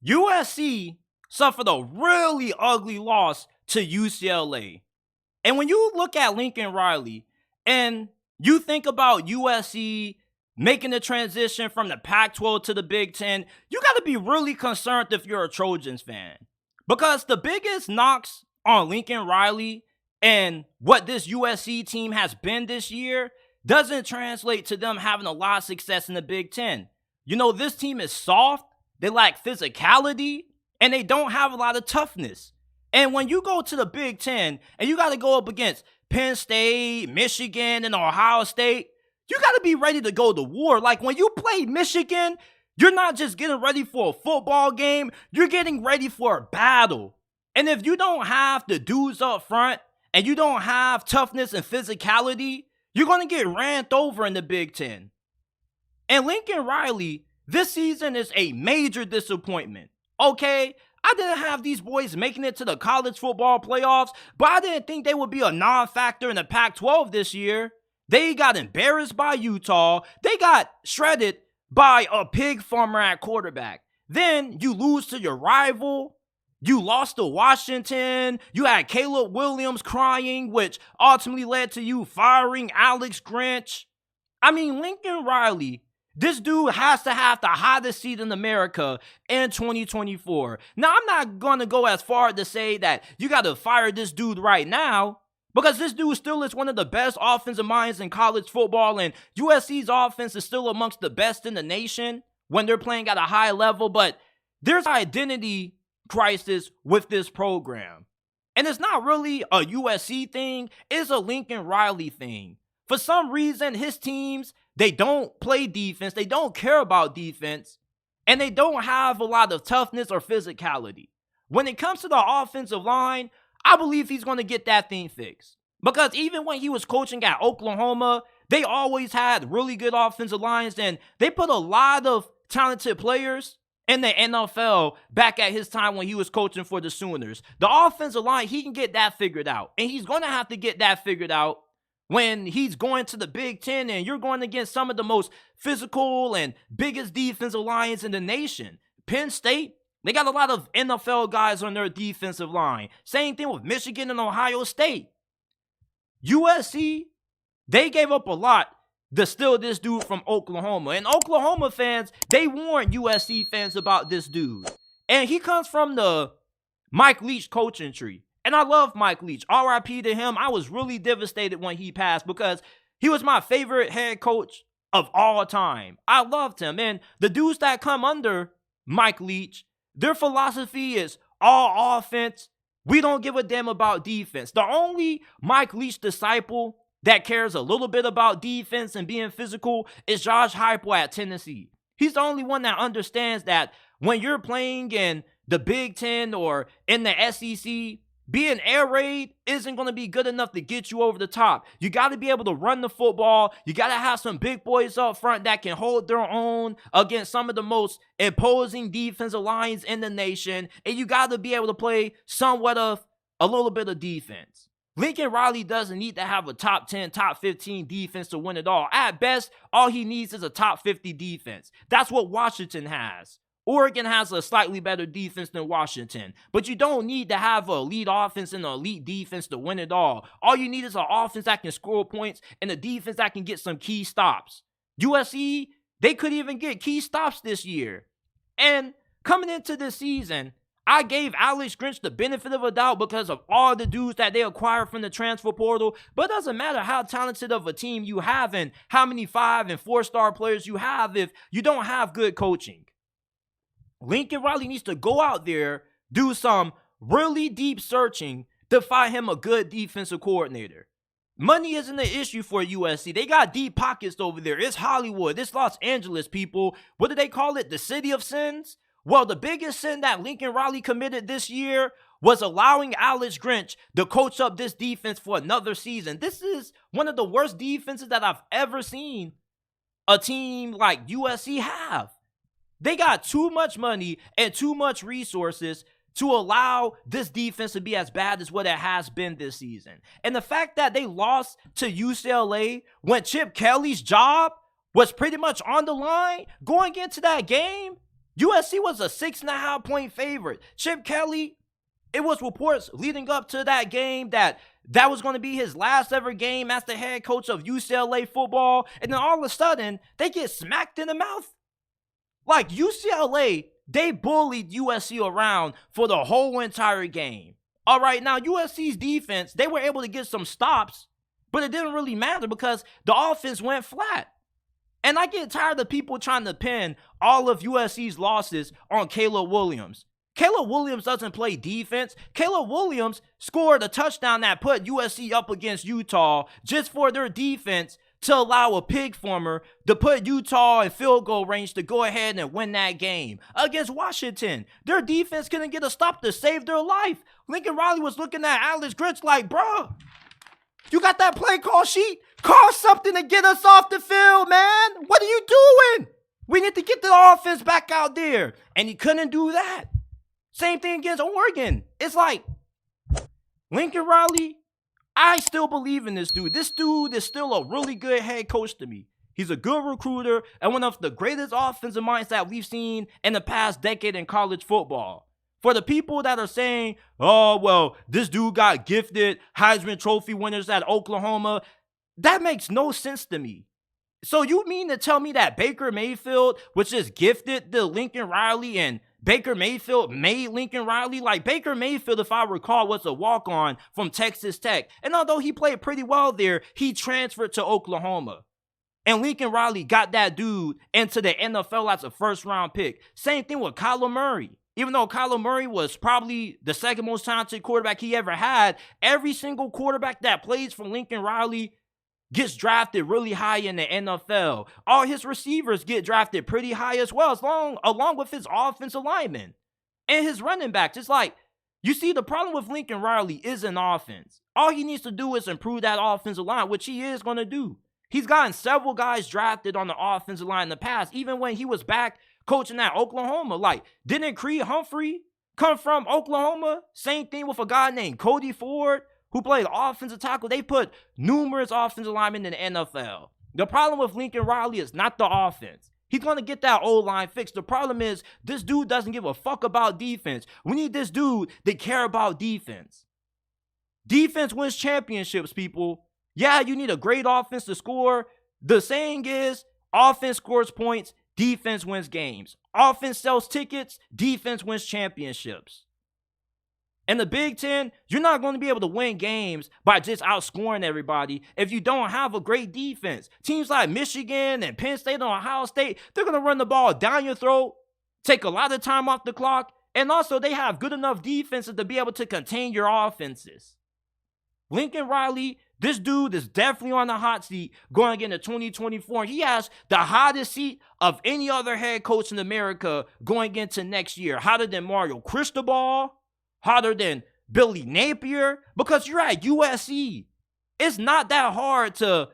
USC suffered a really ugly loss to UCLA. And when you look at Lincoln Riley and you think about USC making the transition from the Pac-12 to the Big Ten, you got to be really concerned if you're a Trojans fan. Because the biggest knocks on Lincoln Riley and what this USC team has been this year doesn't translate to them having a lot of success in the Big Ten. You know, this team is soft, they lack physicality, and they don't have a lot of toughness. And when you go to the Big Ten and you got to go up against Penn State, Michigan, and Ohio State, you got to be ready to go to war. Like when you play Michigan, you're not just getting ready for a football game, you're getting ready for a battle. And if you don't have the dudes up front and you don't have toughness and physicality, you're going to get ran over in the Big Ten. And Lincoln Riley, this season is a major disappointment. Okay, I didn't have these boys making it to the college football playoffs, but I didn't think they would be a non-factor in the Pac-12 this year. They got embarrassed by Utah. They got shredded by a pig farmer at quarterback. Then you lose to your rival. You lost to Washington. You had Caleb Williams crying, which ultimately led to you firing Alex Grinch. I mean, Lincoln Riley, this dude has to have the hottest seat in America in 2024. Now, I'm not going to go as far to say that you got to fire this dude right now, because this dude still is one of the best offensive minds in college football, and USC's offense is still amongst the best in the nation when they're playing at a high level, but there's an identity crisis with this program. And it's not really a USC thing, it's a Lincoln Riley thing. For some reason, his teams, they don't play defense, they don't care about defense, and they don't have a lot of toughness or physicality. When it comes to the offensive line, I believe he's going to get that thing fixed. Because even when he was coaching at Oklahoma, they always had really good offensive lines, and they put a lot of talented players in the NFL back at his time when he was coaching for the Sooners. The offensive line, he can get that figured out. And he's going to have to get that figured out when he's going to the Big Ten and you're going against some of the most physical and biggest defensive lines in the nation. Penn State, they got a lot of NFL guys on their defensive line. Same thing with Michigan and Ohio State. USC, they gave up a lot to steal this dude from Oklahoma. And Oklahoma fans, they warned USC fans about this dude. And he comes from the Mike Leach coaching tree. And I love Mike Leach. RIP to him. I was really devastated when he passed because he was my favorite head coach of all time. I loved him. And the dudes that come under Mike Leach, their philosophy is all offense. We don't give a damn about defense. The only Mike Leach disciple that cares a little bit about defense and being physical is Josh Heupel at Tennessee. He's the only one that understands that when you're playing in the Big Ten or in the SEC, being air raid isn't going to be good enough to get you over the top. You got to be able to run the football. You got to have some big boys up front that can hold their own against some of the most imposing defensive lines in the nation. And you got to be able to play somewhat of a little bit of defense. Lincoln Riley doesn't need to have a top 10, top 15 defense to win it all. At best, all he needs is a top 50 defense. That's what Washington has. Oregon has a slightly better defense than Washington, but you don't need to have an elite offense and an elite defense to win it all. All you need is an offense that can score points and a defense that can get some key stops. USC, they could even get key stops this year. And coming into this season, I gave Alex Grinch the benefit of a doubt because of all the dudes that they acquired from the transfer portal, but it doesn't matter how talented of a team you have and how many 5- and 4-star players you have if you don't have good coaching. Lincoln Riley needs to go out there, do some really deep searching to find him a good defensive coordinator. Money isn't an issue for USC. They got deep pockets over there. It's Hollywood. It's Los Angeles, people. What do they call it? The city of sins? Well, the biggest sin that Lincoln Riley committed this year was allowing Alex Grinch to coach up this defense for another season. This is one of the worst defenses that I've ever seen a team like USC have. They got too much money and too much resources to allow this defense to be as bad as what it has been this season. And the fact that they lost to UCLA when Chip Kelly's job was pretty much on the line going into that game, USC was a 6.5-point favorite. Chip Kelly, it was reports leading up to that game that was going to be his last ever game as the head coach of UCLA football. And then all of a sudden, they get smacked in the mouth. Like UCLA, they bullied USC around for the whole entire game. All right, now USC's defense, they were able to get some stops, but it didn't really matter because the offense went flat. And I get tired of people trying to pin all of USC's losses on Caleb Williams. Caleb Williams doesn't play defense. Caleb Williams scored a touchdown that put USC up against Utah just for their defense to allow a pig farmer to put Utah in field goal range to go ahead and win that game. Against Washington, their defense couldn't get a stop to save their life. Lincoln Riley was looking at Alex Grinch like, bro, you got that play call sheet? Call something to get us off the field, man. What are you doing? We need to get the offense back out there. And he couldn't do that. Same thing against Oregon. It's like, Lincoln Riley, I still believe in this dude. This dude is still a really good head coach to me. He's a good recruiter and one of the greatest offensive minds that we've seen in the past decade in college football. For the people that are saying, oh, well, this dude got gifted Heisman Trophy winners at Oklahoma, that makes no sense to me. So you mean to tell me that Baker Mayfield was just gifted to Lincoln Riley and Baker Mayfield made Lincoln Riley? Like, Baker Mayfield, if I recall, was a walk-on from Texas Tech. And although he played pretty well there, he transferred to Oklahoma. And Lincoln Riley got that dude into the NFL as a first-round pick. Same thing with Kyler Murray. Even though Kyler Murray was probably the second most talented quarterback he ever had, every single quarterback that plays for Lincoln Riley gets drafted really high in the NFL. All his receivers get drafted pretty high as well, along with his offensive linemen and his running backs. It's like, you see, the problem with Lincoln Riley isn't offense. All he needs to do is improve that offensive line, which he is going to do. He's gotten several guys drafted on the offensive line in the past, even when he was back coaching at Oklahoma. Like, didn't Creed Humphrey come from Oklahoma? Same thing with a guy named Cody Ford, who played offensive tackle. They put numerous offensive linemen in the NFL. The problem with Lincoln Riley is not the offense. He's going to get that O-line fixed. The problem is this dude doesn't give a fuck about defense. We need this dude to care about defense. Defense wins championships, people. Yeah, you need a great offense to score. The saying is, offense scores points, defense wins games. Offense sells tickets, defense wins championships. In the Big Ten, you're not going to be able to win games by just outscoring everybody if you don't have a great defense. Teams like Michigan and Penn State and Ohio State, they're going to run the ball down your throat, take a lot of time off the clock, and also they have good enough defenses to be able to contain your offenses. Lincoln Riley, this dude is definitely on the hot seat going into 2024. He has the hottest seat of any other head coach in America going into next year. Hotter than Mario Cristobal, hotter than Billy Napier, because you're at USC. It's not that hard to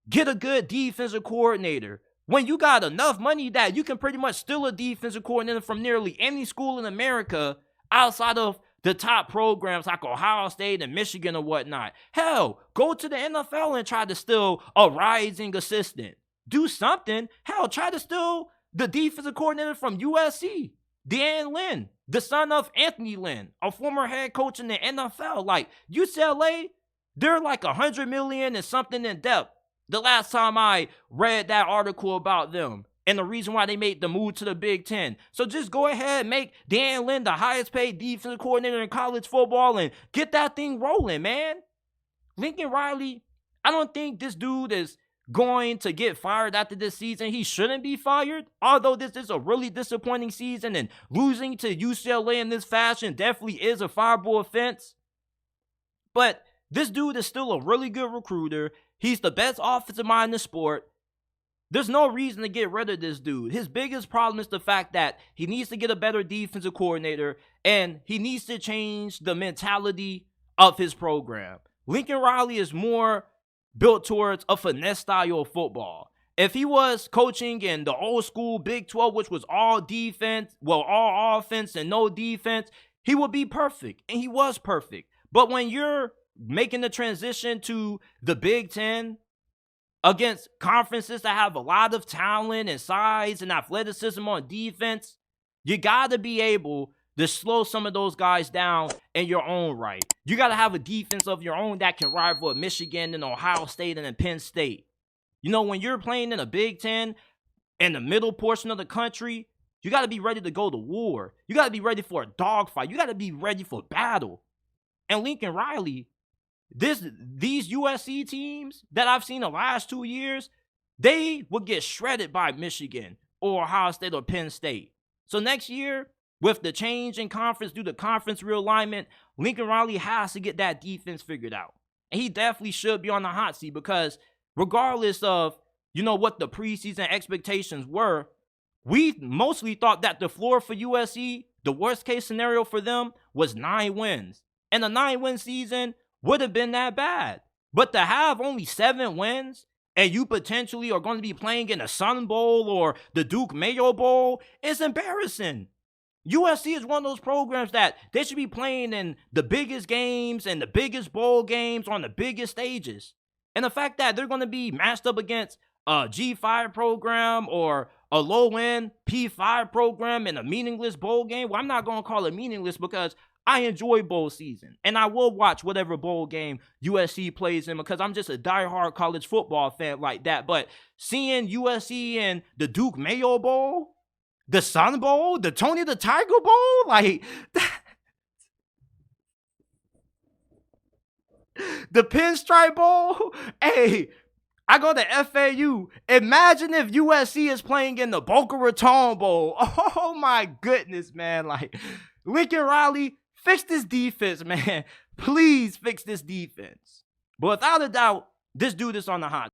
get a good defensive coordinator when you got enough money that you can pretty much steal a defensive coordinator from nearly any school in America outside of the top programs like Ohio State and Michigan or whatnot. Hell, go to the NFL and try to steal a rising assistant. Do something. Hell, try to steal the defensive coordinator from USC, Dan Lynn, the son of Anthony Lynn, a former head coach in the NFL. Like, UCLA, they're like $100 million and something in debt. The last time I read that article about them and the reason why they made the move to the Big Ten. So just go ahead and make Dan Lynn the highest paid defensive coordinator in college football and get that thing rolling, man. Lincoln Riley, I don't think this dude is going to get fired after this season. He shouldn't be fired. Although this is a really disappointing season and losing to UCLA in this fashion definitely is a fireable offense. But this dude is still a really good recruiter. He's the best offensive mind in the sport. There's no reason to get rid of this dude. His biggest problem is the fact that he needs to get a better defensive coordinator and he needs to change the mentality of his program. Lincoln Riley is more built towards a finesse style of football. If he was coaching in the old school Big 12, which was all defense, well, all offense and no defense, he would be perfect. And he was perfect. But when you're making the transition to the Big Ten, against conferences that have a lot of talent and size and athleticism on defense, You got to be able to slow some of those guys down in your own right. You got to have a defense of your own that can rival Michigan and Ohio State and Penn State. You know, when you're playing in a Big Ten in the middle portion of the country, you got to be ready to go to war. You got to be ready for a dogfight. You got to be ready for battle. And Lincoln Riley, these USC teams that I've seen the last 2 years, they would get shredded by Michigan or Ohio State or Penn State. So next year, with the change in conference due to conference realignment, Lincoln Riley has to get that defense figured out. And he definitely should be on the hot seat because regardless of, you know, what the preseason expectations were, we mostly thought that the floor for USC, the worst case scenario for them was 9 wins. And a 9-win season would have been that bad. But to have only 7 wins and you potentially are going to be playing in the Sun Bowl or the Duke Mayo Bowl is embarrassing. USC is one of those programs that they should be playing in the biggest games and the biggest bowl games on the biggest stages. And the fact that they're going to be matched up against a G5 program or a low-end P5 program in a meaningless bowl game, well, I'm not going to call it meaningless because I enjoy bowl season, and I will watch whatever bowl game USC plays in because I'm just a diehard college football fan like that. But seeing USC in the Duke Mayo Bowl, the Sun Bowl, the Tony the Tiger Bowl, like the Pinstripe Bowl, hey, I go to FAU. Imagine if USC is playing in the Boca Raton Bowl. Oh my goodness, man. Like, Lincoln Riley, fix this defense, man. Please fix this defense. But without a doubt, this dude is on the hot